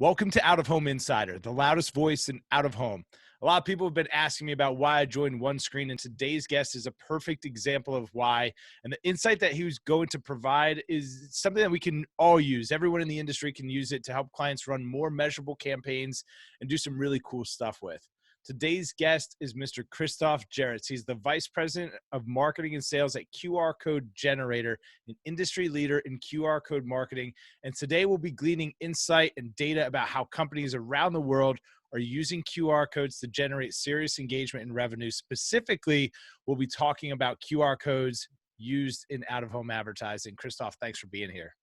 Welcome to Out of Home Insider, the loudest voice in out of home. A lot of people have been asking me about why I joined OneScreen, and today's guest is a perfect example of why. And the insight that he was going to provide is something that we can all use. Everyone in the industry can use it to help clients run more measurable campaigns and do some really cool stuff with. Today's guest is Mr. Christoph Jaretz. He's the Vice President of Marketing and Sales at QR Code Generator, an industry leader in QR code marketing. And today we'll be gleaning insight and data about how companies around the world are using QR codes to generate serious engagement and revenue. Specifically, we'll be talking about QR codes used in out-of-home advertising. Christoph, thanks for being here.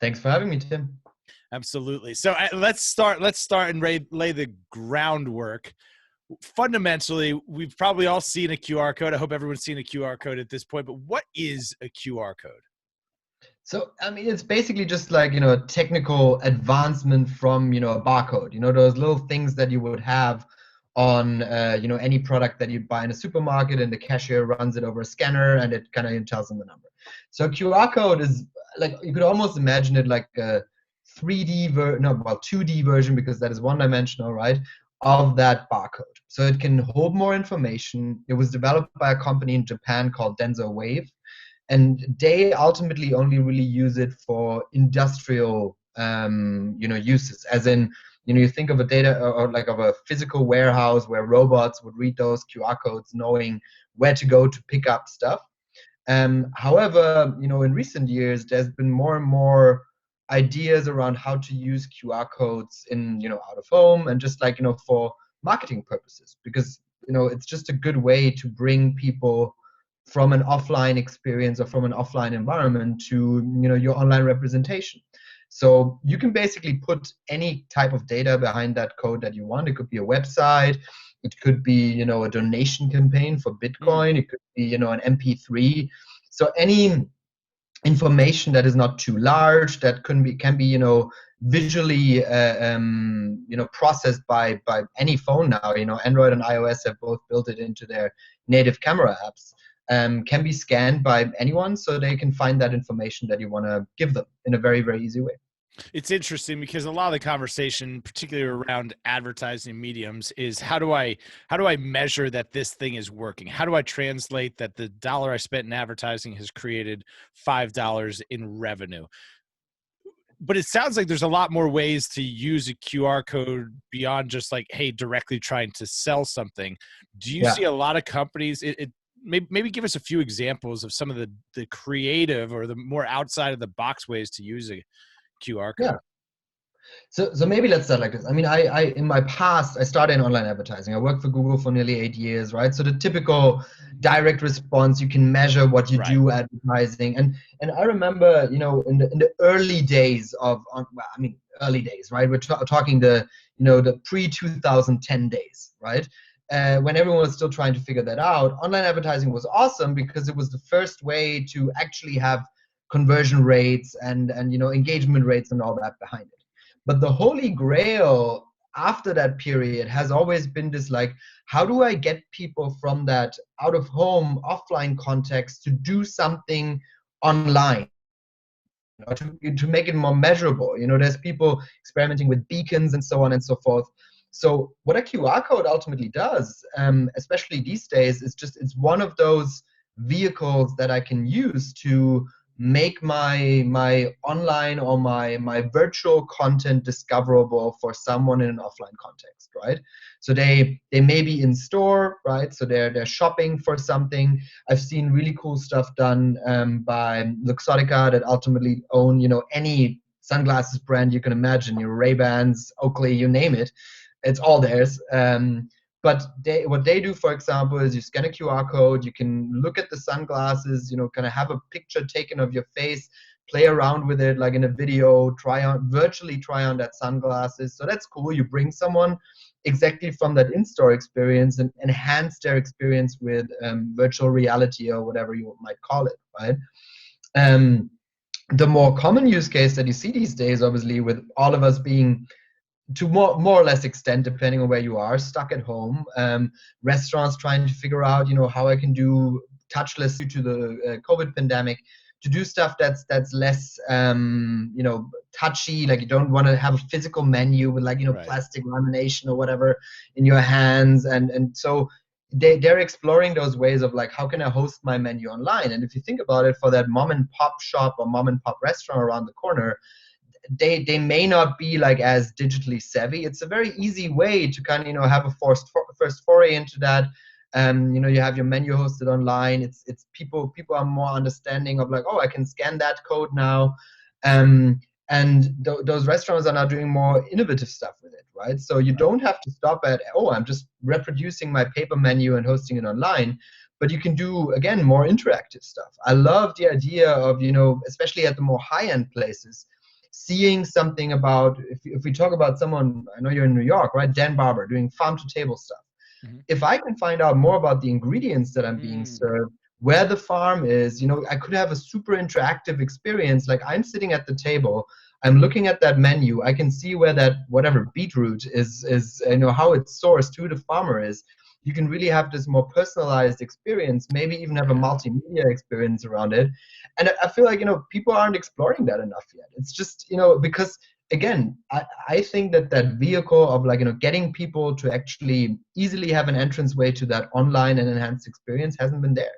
Thanks for having me, Tim. Absolutely. So let's start and lay the groundwork. Fundamentally, we've probably all seen a QR code. I hope everyone's seen a QR code at this point, but what is a QR code? So, I mean, it's basically just like, a technical advancement from, a barcode, those little things that you would have on, any product that you buy in a supermarket, and the cashier runs it over a scanner and it kind of tells them the number. So QR code is like, you could almost imagine it like a 2D version, because that is one dimensional, right, of that barcode. So it can hold more information. It was developed by a company in Japan called Denso Wave, and they ultimately only really use it for industrial, uses. As in, you think of a data or like of a physical warehouse where robots would read those QR codes, knowing where to go to pick up stuff. However, in recent years, there's been more and more ideas around how to use QR codes in, out of home, and just like, for marketing purposes, because, it's just a good way to bring people from an offline experience or from an offline environment to, your online representation. So you can basically put any type of data behind that code that you want. It could be a website. It could be, a donation campaign for Bitcoin. It could be, an MP3. So any information that is not too large, that can be visually processed by any phone now. Android and iOS have both built it into their native camera apps. Can be scanned by anyone, so they can find that information that you want to give them in a very, very easy way. It's interesting because a lot of the conversation, particularly around advertising mediums, is how do I measure that this thing is working? How do I translate that the dollar I spent in advertising has created $5 in revenue? But it sounds like there's a lot more ways to use a QR code beyond just like, hey, directly trying to sell something. Do you see a lot of companies? Maybe give us a few examples of some of the creative or the more outside of the box ways to use a QR code. Yeah. So maybe let's start like this. I mean, I in my past, I started in online advertising. I worked for Google for nearly 8 years, right? So the typical direct response, you can measure what you do advertising. And I remember, in the early days early days, right? We're talking the pre-2010 days, right? When everyone was still trying to figure that out, online advertising was awesome because it was the first way to actually have conversion rates and engagement rates and all that behind it. But the holy grail after that period has always been this, like, how do I get people from that out of home offline context to do something online? To make it more measurable. There's people experimenting with beacons and so on and so forth. So what a QR code ultimately does, especially these days, is it's one of those vehicles that I can use to make my online or my virtual content discoverable for someone in an offline context, right? So they may be in store, right? So they're shopping for something. I've seen really cool stuff done by Luxottica that ultimately own, any sunglasses brand you can imagine, Ray-Bans, Oakley, you name it. It's all theirs. But what they do, for example, is you scan a QR code, you can look at the sunglasses, kind of have a picture taken of your face, play around with it like in a video, virtually try on that sunglasses. So that's cool. You bring someone exactly from that in-store experience and enhance their experience with virtual reality or whatever you might call it, right? The more common use case that you see these days, obviously, with all of us being to more or less extent, depending on where you are, stuck at home, restaurants trying to figure out, how I can do touchless due to the COVID pandemic, to do stuff that's less touchy. Like you don't want to have a physical menu with like Right. plastic lamination or whatever in your hands, and so they're exploring those ways of like, how can I host my menu online? And if you think about it, for that mom and pop shop or mom and pop restaurant around the corner, they may not be like as digitally savvy. It's a very easy way to kind of have a first foray into that. You have your menu hosted online. It's people are more understanding of like, oh, I can scan that code now. And those restaurants are now doing more innovative stuff with it, right? So you don't have to stop at, oh, I'm just reproducing my paper menu and hosting it online, but you can do, again, more interactive stuff. I love the idea of, especially at the more high-end places, seeing something about, if we talk about someone, I know you're in New York, right? Dan Barber doing farm-to-table stuff. Mm-hmm. If I can find out more about the ingredients that I'm being served, where the farm is, I could have a super interactive experience. Like I'm sitting at the table, I'm looking at that menu, I can see where that whatever beetroot is how it's sourced, who the farmer is. You can really have this more personalized experience, maybe even have a multimedia experience around it. And I feel like, people aren't exploring that enough yet. It's just, because again, I think that vehicle of like, getting people to actually easily have an entrance way to that online and enhanced experience hasn't been there.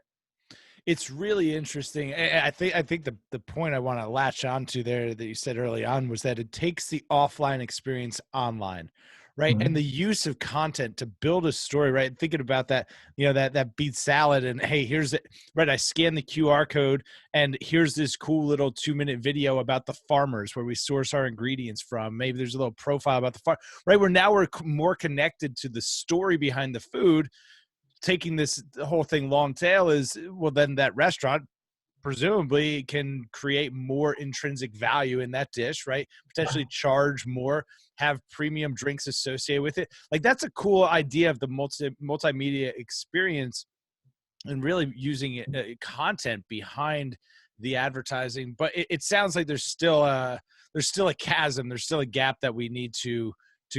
It's really interesting. I think the point I want to latch onto there that you said early on was that it takes the offline experience online, right? Mm-hmm. And the use of content to build a story, right? Thinking about that, that beet salad, and hey, here's it, right? I scan the QR code, and here's this cool little 2-minute video about the farmers where we source our ingredients from. Maybe there's a little profile about the farm, right? Where now we're more connected to the story behind the food. Taking the whole thing long tail is, well, then that restaurant presumably can create more intrinsic value in that dish, right? Potentially charge more, have premium drinks associated with it. Like that's a cool idea of the multimedia experience and really using content behind the advertising. But it sounds like there's still a chasm. There's still a gap that we need to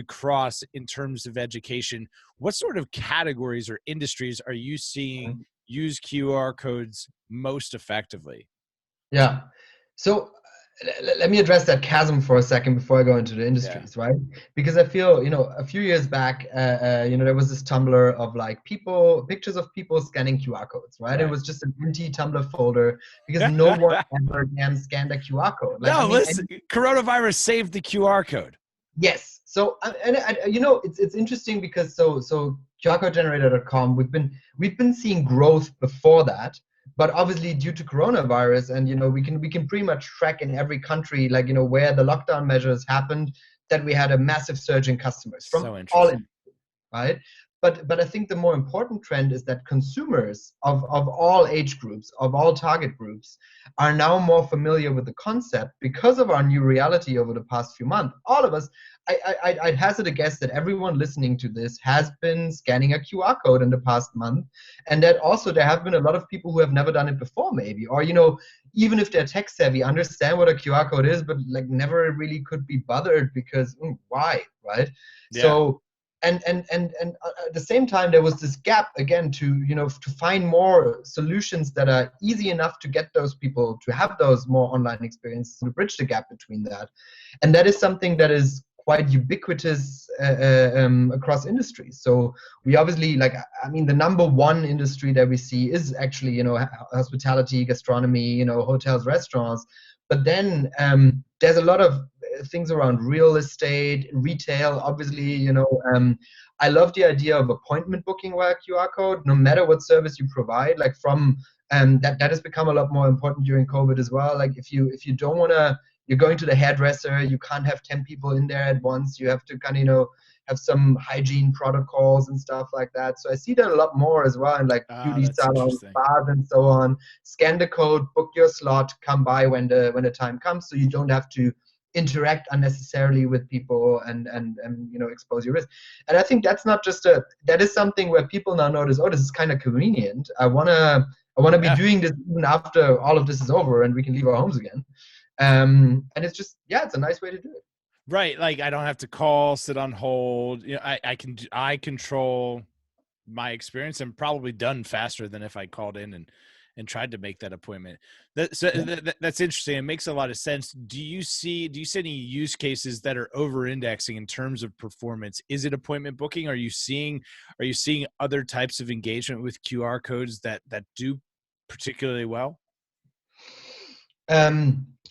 cross in terms of education. What sort of categories or industries are you seeing use QR codes most effectively? Yeah. So let me address that chasm for a second before I go into the industries, right? Because I feel, a few years back, there was this Tumblr of like pictures of people scanning QR codes, right? It was just an empty Tumblr folder because no one ever damn scanned a QR code. Like, listen, coronavirus saved the QR code. Yes. So, it's interesting because so QRCodeGenerator.com, we've been seeing growth before that, but obviously due to coronavirus, and we can pretty much track in every country, like where the lockdown measures happened, that we had a massive surge in customers from all industries, right? But I think the more important trend is that consumers of all age groups, of all target groups, are now more familiar with the concept because of our new reality over the past few months. All of us, I'd hazard a guess that everyone listening to this has been scanning a QR code in the past month, and that also there have been a lot of people who have never done it before, maybe, or even if they're tech savvy, understand what a QR code is, but like never really could be bothered because why, right? Yeah. So. And at the same time, there was this gap again to find more solutions that are easy enough to get those people to have those more online experiences to bridge the gap between that. And that is something that is quite ubiquitous across industries. So we obviously the number one industry that we see is actually, hospitality, gastronomy, hotels, restaurants. But then there's a lot of things around real estate, retail, obviously, I love the idea of appointment booking via QR code, no matter what service you provide, like from, that has become a lot more important during COVID as well. Like if you don't want to, you're going to the hairdresser, you can't have 10 people in there at once. You have to kind of, have some hygiene protocols and stuff like that. So I see that a lot more as well in like beauty salons, spas, and so on. Scan the code, book your slot, come by when the time comes, so you don't have to interact unnecessarily with people and expose your risk. And I think that's not just that is something where people now notice, oh, this is kind of convenient. I wanna be doing this even after all of this is over and we can leave our homes again. And it's just, it's a nice way to do it. Right. Like I don't have to call, sit on hold. I control my experience and probably done faster than if I called in and tried to make that appointment. That's interesting. It makes a lot of sense. Do you see any use cases that are over indexing in terms of performance? Is it appointment booking? Are you seeing other types of engagement with QR codes that do particularly well?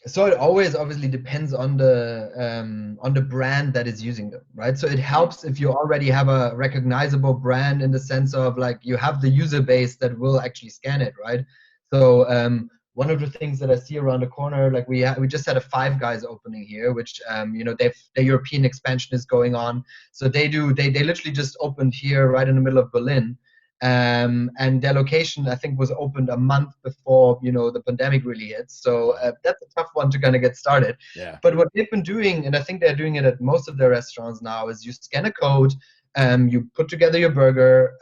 So it always obviously depends on the brand that is using them, right? So it helps if you already have a recognizable brand in the sense of like you have the user base that will actually scan it, right? So one of the things that I see around the corner, like we just had a Five Guys opening here, which their European expansion is going on. So they literally just opened here right in the middle of Berlin. And their location I think was opened a month before the pandemic really hit, so that's a tough one to kind of get started. Yeah. But what they've been doing, and I think they're doing it at most of their restaurants now, is you scan a code, you put together your burger,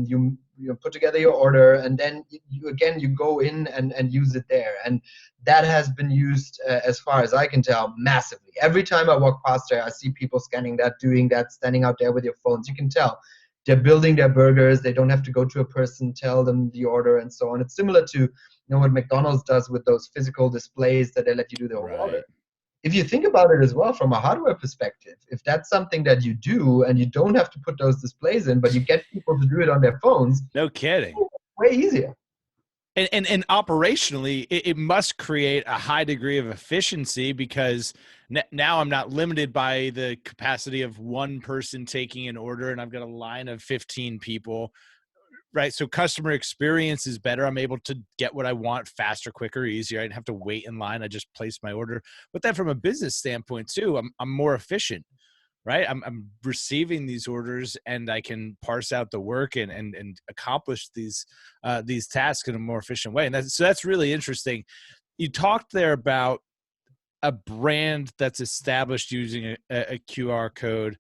you put together your order, and then you go in and use it there. And that has been used, as far as I can tell, massively. Every time I walk past there, I see people scanning that, doing that, standing out there with your phones. You can tell they're building their burgers. They don't have to go to a person, tell them the order, and so on. It's similar to what McDonald's does with those physical displays that they let you do the whole order. If you think about it as well from a hardware perspective, if that's something that you do and you don't have to put those displays in, but you get people to do it on their phones, no kidding, way easier. And operationally, it must create a high degree of efficiency, because now I'm not limited by the capacity of one person taking an order and I've got a line of 15 people, right? So customer experience is better. I'm able to get what I want faster, quicker, easier. I didn't have to wait in line. I just placed my order. But then from a business standpoint too, I'm more efficient, right? I'm receiving these orders and I can parse out the work and accomplish these tasks in a more efficient way. And that's really interesting. You talked there about a brand that's established using a QR code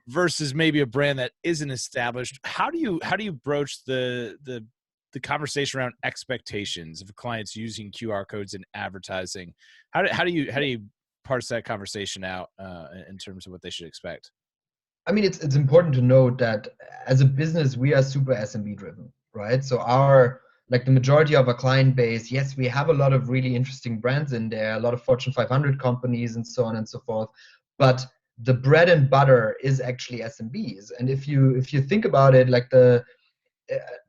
versus maybe a brand that isn't established. How do you broach the conversation around expectations of clients using QR codes in advertising? How do you parse that conversation out in terms of what they should expect? I mean, it's important to note that as a business, we are super SMB driven, right? So the majority of our client base, yes, we have a lot of really interesting brands in there, a lot of Fortune 500 companies and so on and so forth. But the bread and butter is actually SMBs. And if you think about it, like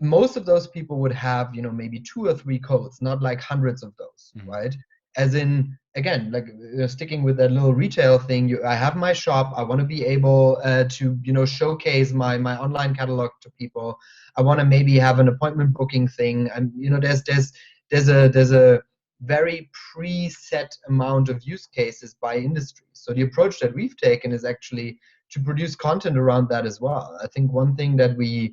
most of those people would have, maybe 2 or 3 codes, not like hundreds of those, right? As in, again, like sticking with that little retail thing, I have my shop. I want to be able to, showcase my online catalog to people. I want to maybe have an appointment booking thing, and there's a very preset amount of use cases by industry. So the approach that we've taken is actually to produce content around that as well. I think one thing that we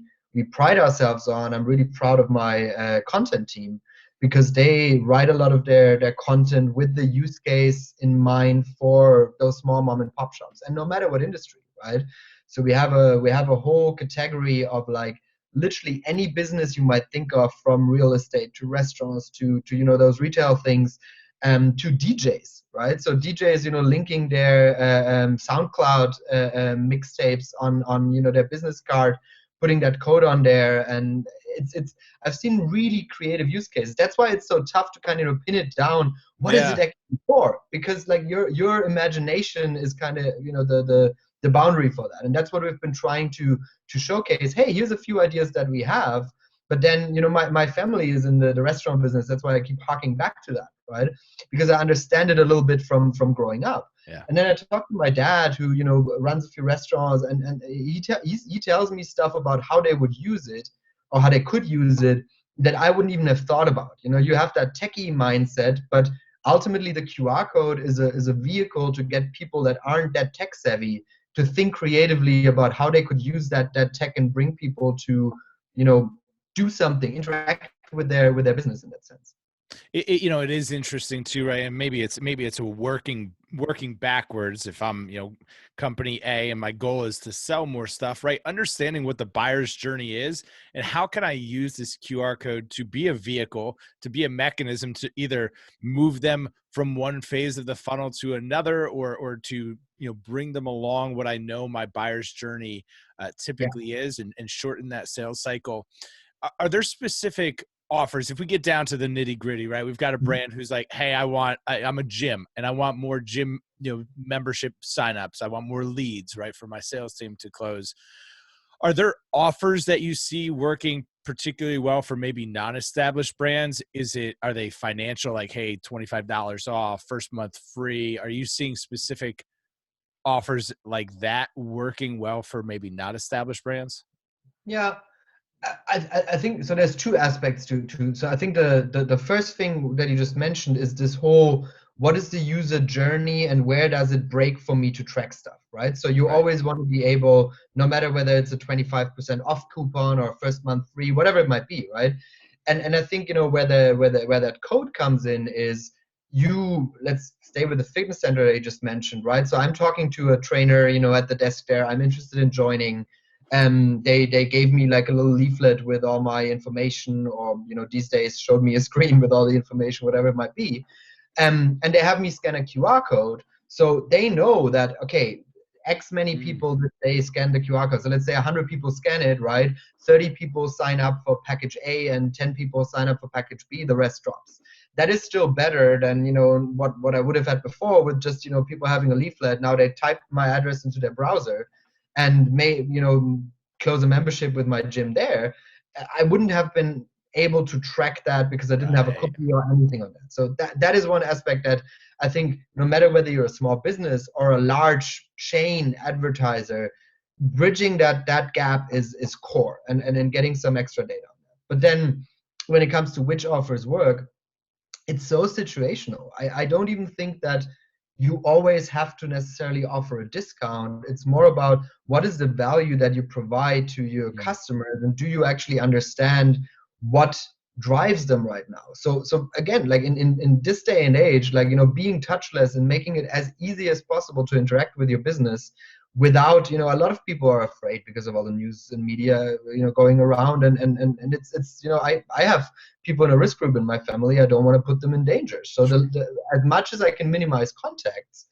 pride ourselves on, I'm really proud of my content team, because they write a lot of their content with the use case in mind for those small mom and pop shops, and no matter what industry, right? So we have a whole category of like literally any business you might think of, from real estate to restaurants to those retail things, to DJs, right? So DJs, linking their SoundCloud mixtapes on their business card, putting that code on there, and it's I've seen really creative use cases. That's why it's so tough to kind of pin it down. What is it actually for? Because like your imagination is kind of the boundary for that, and that's what we've been trying to showcase. Hey, here's a few ideas that we have. But then, my family is in the restaurant business. That's why I keep harking back to that, right? Because I understand it a little bit from growing up. Yeah. And then I talked to my dad, who runs a few restaurants, and he tells me stuff about how they would use it, or how they could use it, that I wouldn't even have thought about. You have that techie mindset, but ultimately the QR code is a vehicle to get people that aren't that tech savvy to think creatively about how they could use that tech and bring people to do something, interact with their business in that sense. It is interesting too, right? And maybe it's a working backwards. If I'm, company A and my goal is to sell more stuff, right? Understanding what the buyer's journey is and how can I use this QR code to be a vehicle, to be a mechanism to either move them from one phase of the funnel to another, or to, bring them along what I know my buyer's journey typically is, and shorten that sales cycle. Are there specific offers, if we get down to the nitty gritty, right? We've got a brand who's like, hey, I'm a gym and I want more gym, membership signups. I want more leads, right, for my sales team to close. Are there offers that you see working particularly well for maybe non-established brands? Are they financial, like, hey, $25 off, first month free? Are you seeing specific offers like that working well for maybe not established brands? Yeah, I think so. There's two aspects to. So I think the first thing that you just mentioned is this whole, what is the user journey and where does it break for me to track stuff, right? So you always want to be able, no matter whether it's a 25% off coupon or first month free, whatever it might be, right? And I think where that code comes in is, let's stay with the fitness center that you just mentioned, right? So I'm talking to a trainer, at the desk there. I'm interested in joining. They gave me like a little leaflet with all my information, or these days showed me a screen with all the information, whatever it might be. And they have me scan a QR code, so they know that, okay, X many people that they scan the QR code. So let's say 100 people scan it, right? 30 people sign up for package A and 10 people sign up for package B. The rest drops. That is still better than what I would have had before with just people having a leaflet. Now they type my address into their browser and may close a membership with my gym there. I wouldn't have been able to track that because I didn't have a cookie or anything on that. So that is one aspect that I think, no matter whether you're a small business or a large chain advertiser, bridging that gap is core, and then getting some extra data on that. But then when it comes to which offers work, it's so situational. I don't even think that you always have to necessarily offer a discount. It's more about what is the value that you provide to your customers, and do you actually understand what drives them right now? So again, like in this day and age, like being touchless and making it as easy as possible to interact with your business without, a lot of people are afraid because of all the news and media going around, and it's I have people in a risk group in my family. I don't want to put them in danger, so as much as I can minimize contacts,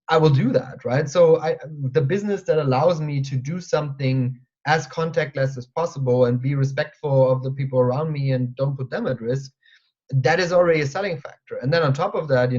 I will do that, right? So the business that allows me to do something as contactless as possible and be respectful of the people around me and don't put them at risk, that is already a selling factor. And then on top of that,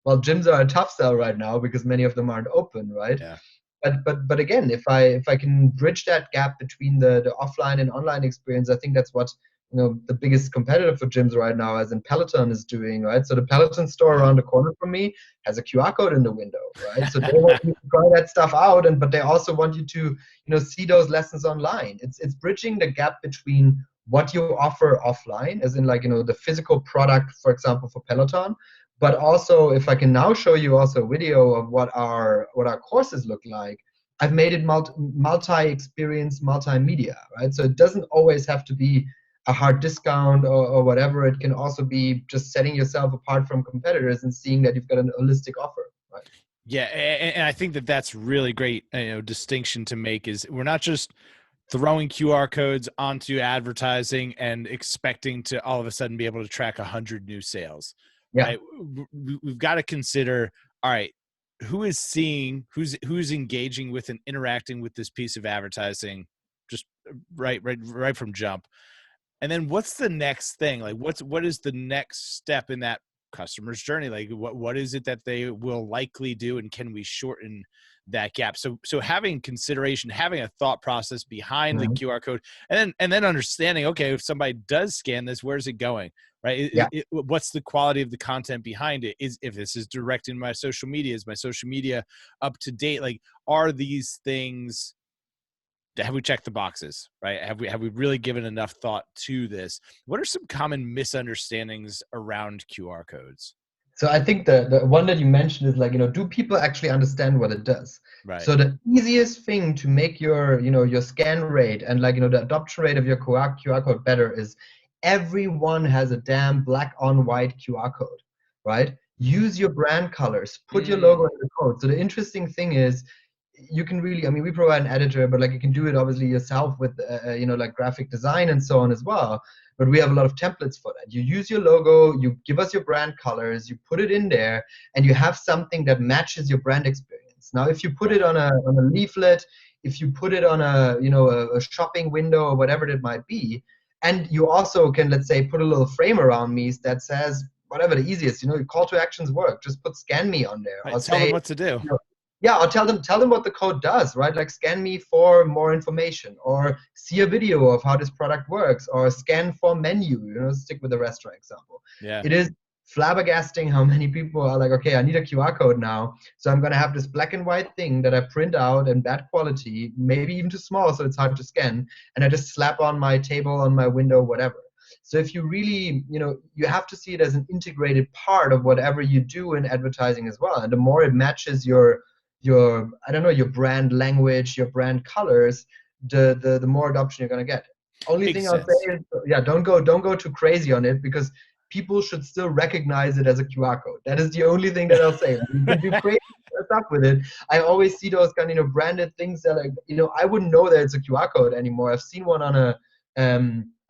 well, gyms are a tough sell right now because many of them aren't open, right? Yeah. But again, if I can bridge that gap between the offline and online experience, I think that's what the biggest competitor for gyms right now, as in Peloton, is doing, right? So the Peloton store around the corner from me has a QR code in the window, right? So they want you to try that stuff out, but they also want you to see those lessons online. It's bridging the gap between what you offer offline, as in like the physical product, for example, for Peloton. But also, if I can now show you also a video of what our courses look like, I've made it multi-experience, multimedia, right? So it doesn't always have to be a hard discount or whatever. It can also be just setting yourself apart from competitors and seeing that you've got an holistic offer, right? Yeah, and I think that's really great distinction to make, is we're not just throwing QR codes onto advertising and expecting to all of a sudden be able to track 100 new sales. Yeah. Right? We've got to consider, all right, who is seeing, who's engaging with and interacting with this piece of advertising, just right from jump. And then what's the next thing? Like what is the next step in that customer's journey? Like what is it that they will likely do, and can we shorten that gap? So having consideration, having a thought process behind the QR code, and then understanding, okay, if somebody does scan this, where's it going? Right? What's the quality of the content behind it? If this is direct in my social media, is my social media up to date? Like, are these things, have we checked the boxes, right? Have we really given enough thought to this? What are some common misunderstandings around QR codes? So I think the one that you mentioned is like, do people actually understand what it does? Right. So the easiest thing to make your, your scan rate and like, the adoption rate of your QR code better is everyone has a damn black on white QR code, right? Use your brand colors, put your logo in the code. So the interesting thing is, you can really, we provide an editor, but like you can do it obviously yourself with, like graphic design and so on as well. But we have a lot of templates for that. You use your logo, you give us your brand colors, you put it in there, and you have something that matches your brand experience. Now, if you put it on a leaflet, if you put it on a shopping window or whatever it might be, And you also can, let's say, put a little frame around me that says whatever the easiest, call to actions work. Just put scan me on there. Right, Or tell them say, what to do. yeah, or tell them what the code does, right? Like scan me for more information, or see a video of how this product works, or scan for menu, stick with the restaurant example. Yeah. It is flabbergasting how many people are like, okay, I need a QR code now. So I'm going to have this black and white thing that I print out in bad quality, maybe even too small so it's hard to scan, and I just slap on my table, on my window, whatever. So if you really, you have to see it as an integrated part of whatever you do in advertising as well. And the more it matches your I don't know, your brand language, your brand colors, the more adoption you're going to get. Only Makes thing I'll sense. say is, yeah, don't go too crazy on it, because people should still recognize it as a QR code. That is the only thing that I'll say. You can do crazy stuff with it. I always see those kind of branded things that I wouldn't know that it's a QR code anymore. I've seen one on a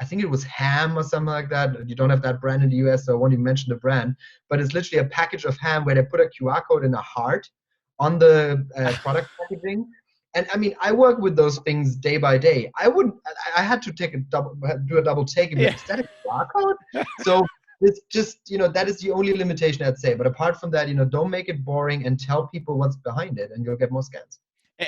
I think it was ham or something like that. You don't have that brand in the US, so I won't even mention the brand. But it's literally a package of ham where they put a QR code in a heart on the product packaging. And I mean, I work with those things day by day. I had to do a double take. And is that a QR code? So it's just, that is the only limitation I'd say. But apart from that, don't make it boring and tell people what's behind it, and you'll get more scans.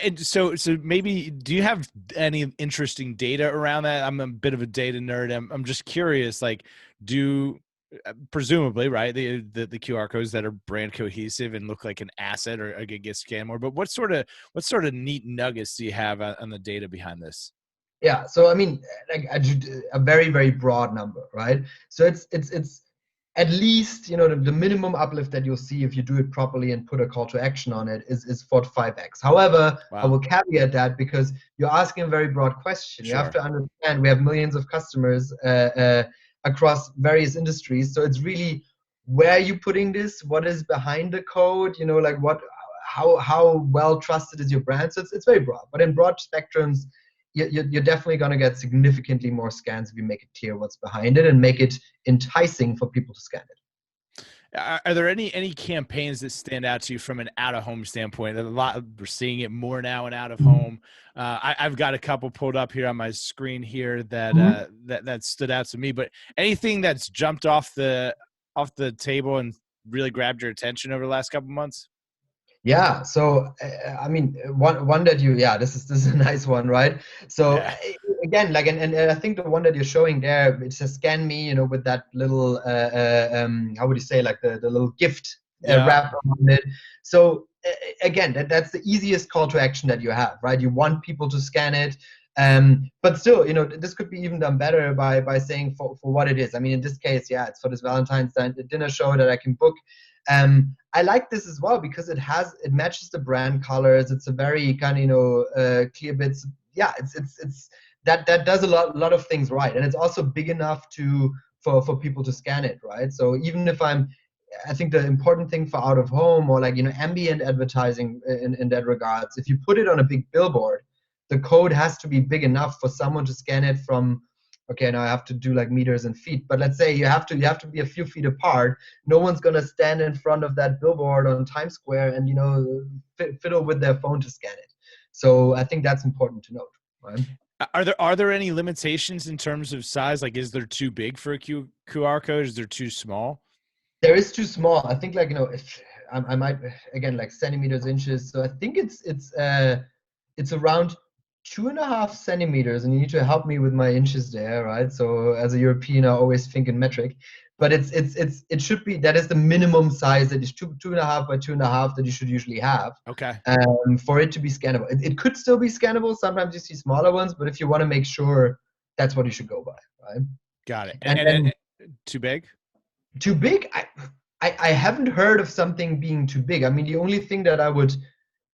And so maybe, do you have any interesting data around that? I'm a bit of a data nerd. I'm just curious, like, presumably, right, the QR codes that are brand cohesive and look like an asset or get scanned more, but what sort of neat nuggets do you have on the data behind this? Yeah, so I mean, like a very, very broad number, right? So it's at least, the minimum uplift that you'll see if you do it properly and put a call to action on it is 4 to 5x. However, Wow. I will caveat that, because you're asking a very broad question. Sure. You have to understand we have millions of customers across various industries. So it's really, where are you putting this? What is behind the code? Like how well trusted is your brand? So it's very broad. But in broad spectrums, you're definitely going to get significantly more scans if you make it clear what's behind it and make it enticing for people to scan it. Are there any campaigns that stand out to you from an out-of-home standpoint? We're seeing it more now in out-of-home. I've got a couple pulled up here on my screen here that that stood out to me. But anything that's jumped off the table and really grabbed your attention over the last couple months? Yeah, so I mean, one that this is a nice one, right? So again, like, and I think the one that you're showing there, it says scan me, with that little how would you say, like the little gift wrap on it. So again, that's the easiest call to action that you have, right? You want people to scan it. But still, this could be even done better by saying for what it is. I mean, in this case, it's for this Valentine's dinner show that I can book. I like this as well because it matches the brand colors. It's a very kind of clear bits. Yeah, it's that does a lot of things right, and it's also big enough for people to scan it, right? So even if I think the important thing for out of home or like ambient advertising in that regards, if you put it on a big billboard, the code has to be big enough for someone to scan it from. Okay, now I have to do like meters and feet, but let's say you have to be a few feet apart. No one's gonna stand in front of that billboard on Times Square and fiddle with their phone to scan it. So I think that's important to note, right? Are there any limitations in terms of size? Like, is there too big for a QR code? Is there too small? There is too small. I think, like, if I might, again, like centimeters, inches. So I think it's around 2.5 centimeters, and you need to help me with my inches there, right? So as a European, I always think in metric, but it should be, that is the minimum size, that is 2.5 by 2.5 that you should usually have. Okay. For it to be scannable. It could still be scannable. Sometimes you see smaller ones, but if you want to make sure, that's what you should go by, right? Got it. And too big? Too big? I haven't heard of something being too big. I mean, the only thing that I would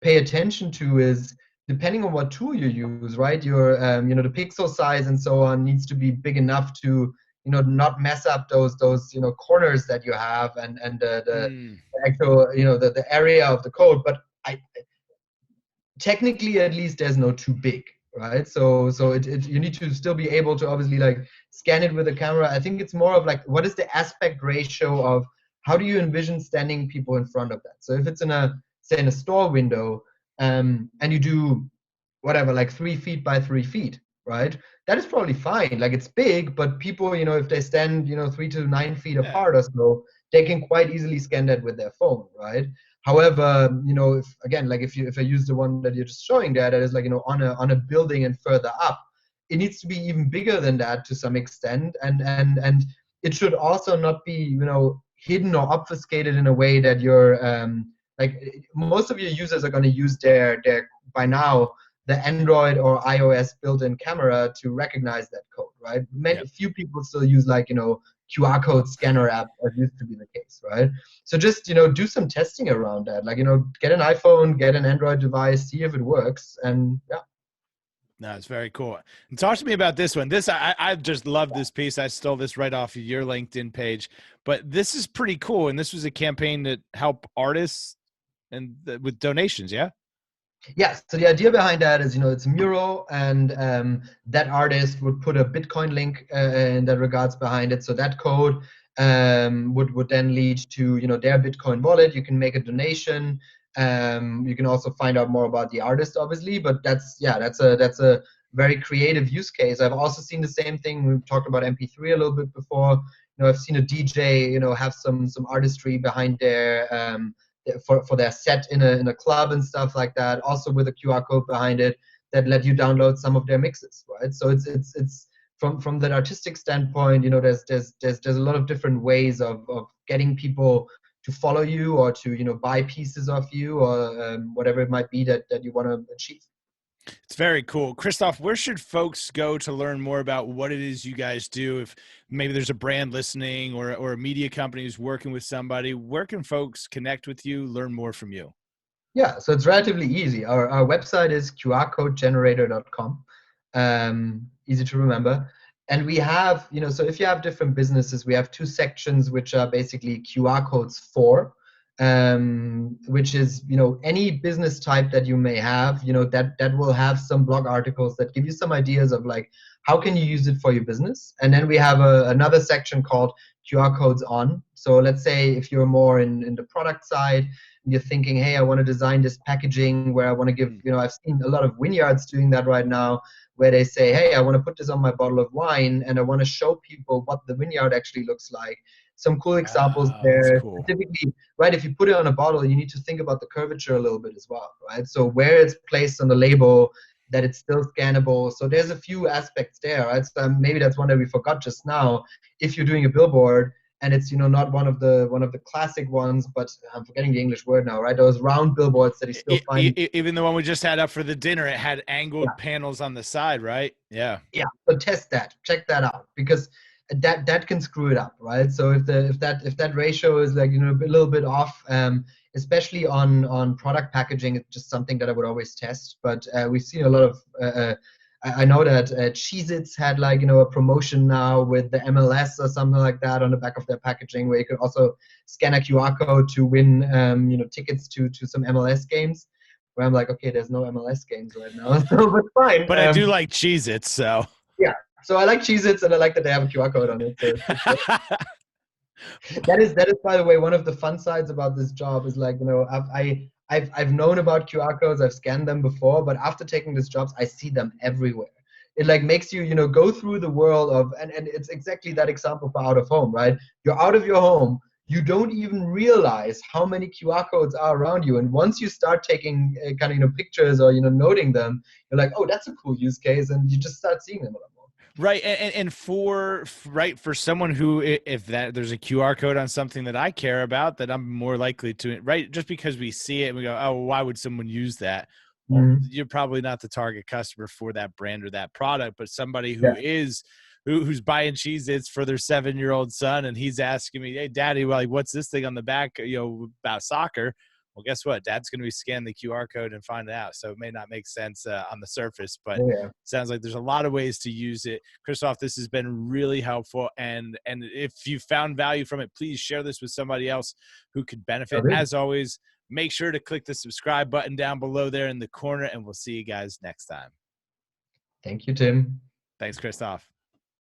pay attention to is, depending on what tool you use, right? Your the pixel size and so on needs to be big enough to not mess up those corners that you have and the actual the area of the code. But technically, at least, there's no too big, right? So you need to still be able to obviously like scan it with a camera. I think it's more of like, what is the aspect ratio of how do you envision standing people in front of that? So if it's in a store window, and you do whatever, like 3 feet by 3 feet, right? That is probably fine. Like, it's big, but people, if they stand, 3 to 9 feet Yeah. apart or so, they can quite easily scan that with their phone, right? However, if again, like if I use the one that you're just showing there, that is like, on a building and further up, it needs to be even bigger than that to some extent, and it should also not be, hidden or obfuscated in a way that you're like, most of your users are going to use their by now the Android or iOS built-in camera to recognize that code, right? Many Yep. few people still use like QR code scanner app, as used to be the case, right? So just do some testing around that, like get an iPhone, get an Android device, see if it works, and yeah. No, it's very cool. And talk to me about this one. This I just love this piece. I stole this right off of your LinkedIn page, but this is pretty cool. And this was a campaign to help artists and with donations. Yeah. Yes. So the idea behind that is, it's Mural, and that artist would put a Bitcoin link in that regards behind it. So that code would then lead to their Bitcoin wallet. You can make a donation. You can also find out more about the artist, obviously. But that's a very creative use case. I've also seen the same thing. We've talked about MP3 a little bit before. I've seen a DJ have some artistry behind for their set in a club and stuff like that, also with a QR code behind it that let you download some of their mixes, right? So it's from that artistic standpoint, there's a lot of different ways of getting people to follow you, or to buy pieces of you, or whatever it might be that you want to achieve. It's very cool. Christoph, where should folks go to learn more about what it is you guys do? If maybe there's a brand listening, or a media company who's working with somebody, where can folks connect with you, learn more from you? Yeah, so it's relatively easy. Our website is qrcodegenerator.com. Easy to remember. And we have, so if you have different businesses, we have two sections which are basically QR codes for, which is, any business type that you may have, that will have some blog articles that give you some ideas of like, how can you use it for your business? And then we have another section called QR codes on. So let's say if you're more in the product side, you're thinking, hey, I want to design this packaging where I want to give, I've seen a lot of vineyards doing that right now, where they say, hey, I want to put this on my bottle of wine and I want to show people what the vineyard actually looks like. Some cool examples there. Cool. Specifically, right, if you put it on a bottle, you need to think about the curvature a little bit as well, right? So where it's placed on the label, that it's still scannable. So there's a few aspects there, right? So maybe that's one that we forgot just now. If you're doing a billboard, and it's not one of the classic ones, but I'm forgetting the English word now, right? Those round billboards that you still find. Even the one we just had up for the dinner, it had angled Yeah. panels on the side, right? Yeah. Yeah. So test that, check that out, because that can screw it up, right? So if that ratio is like a little bit off, especially on product packaging, it's just something that I would always test. But we've seen a lot of. I know that Cheez-Its had like a promotion now with the MLS or something like that on the back of their packaging, where you could also scan a QR code to win tickets to some MLS games. Where I'm like, okay, there's no MLS games right now, so but fine. But I do like Cheez-Its, so yeah. So I like Cheez-Its, and I like that they have a QR code on it. So that is by the way, one of the fun sides about this job is like, I've known about QR codes, I've scanned them before, but after taking these jobs, I see them everywhere. It like makes you, go through the world of, and it's exactly that example for out of home, right? You're out of your home, you don't even realize how many QR codes are around you. And once you start taking kind of, pictures or, noting them, you're like, oh, that's a cool use case. And you just start seeing them a lot more. Right. And for someone who, if that there's a QR code on something that I care about, that I'm more likely to, right. Just because we see it and we go, oh, why would someone use that? Well, you're probably not the target customer for that brand or that product, but somebody who is, who's buying Cheez-Its for their 7-year-old son. And he's asking me, hey, Daddy, well, like, what's this thing on the back, about soccer? Well, guess what? Dad's going to be scanning the QR code and find it out. So it may not make sense on the surface, but it sounds like there's a lot of ways to use it. Christoph, this has been really helpful. And if you found value from it, please share this with somebody else who could benefit. As always, make sure to click the subscribe button down below there in the corner, and we'll see you guys next time. Thank you, Tim. Thanks, Christoph.